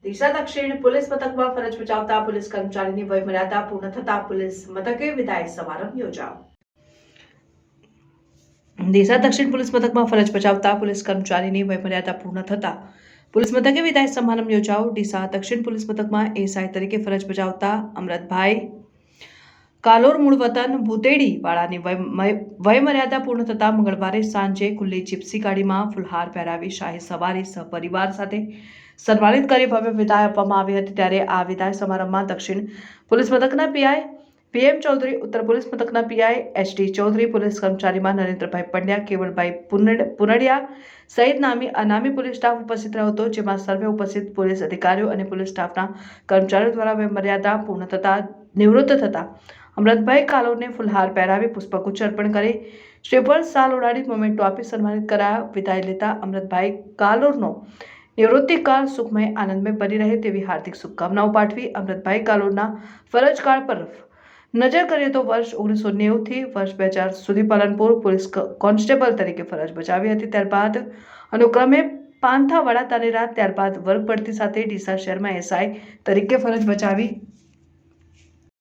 ડીસા દક્ષિણ પોલીસ મથકમાં ફરજ બજાવતા પોલીસ કર્મચારીની વયમર્યાદા પૂર્ણ થતા પોલીસ મથકે વિદાય સમારંભ યોજાયો। ડીસા દક્ષિણ પોલીસ મથકમાં ફરજ બજાવતા પોલીસ કર્મચારીની વયમર્યાદા પૂર્ણ થતા પોલીસ મથકે વિદાય સમારંભ યોજાયો। ડીસા દક્ષિણ પોલીસ મથકમાં એસઆઈ તરીકે ફરજ બજાવતા અમરતભાઈ કાલોર મૂળ વતન ભૂતેડી વાળાની વયમર્યાદા પૂર્ણ થતા મંગળવારે સાંજે ખુલ્લી જીપ્સી ગાડીમાં ફુલહાર પહેરાવી શાહી સવારી સહપરિવાર સાથે સન્માનિત કરી ભવ્ય વિદાય આપવામાં આવી હતી। ત્યારે આ વિદાય સમારંભમાં દક્ષિણ પોલીસ મથકના પીઆઈ પીએમ ચૌધરી, ઉત્તર પોલીસ મથકના પીઆઈ એચડી ચૌધરી, પોલીસ કર્મચારીમાં નરેન્દ્રભાઈ પંડ્યા, કેવલભાઈ પુનડિયા સહિત નામી અનામી પોલીસ સ્ટાફ ઉપસ્થિત રહ્યો હતો, જેમાં સર્વે ઉપસ્થિત પોલીસ અધિકારીઓ અને પોલીસ સ્ટાફના કર્મચારીઓ દ્વારા વયમર્યાદા પૂર્ણ થતા નિવૃત્ત થતા અમરતભાઈ કાલોરને ફુલહાર પહેરાવી પુષ્પગુચ્છ અર્પણ કરી શ્રીફળ શાલ ઉડાડી મોમેન્ટો આપી સન્માનિત કરાયા। વિદાય લેતા અમરતભાઈ કાલોરનો નિવૃત્તિકાળ સુખમય આનંદમય બની રહે તેવી હાર્દિક શુભકામનાઓ પાઠવી અમરતભાઈ કાલોરના ફરજકાળ પર નજર કરીએ તો વર્ષ 1990 થી વર્ષ 2000 સુધી પાલનપુર પોલીસ કોન્સ્ટેબલ તરીકે ફરજ બજાવી હતી। ત્યારબાદ અનુક્રમે પાંથાવાડા તાનેરા, ત્યારબાદ વર્ગ બઢતી સાથે ડીસા શહેરમાં એસઆઈ તરીકે ફરજ બજાવી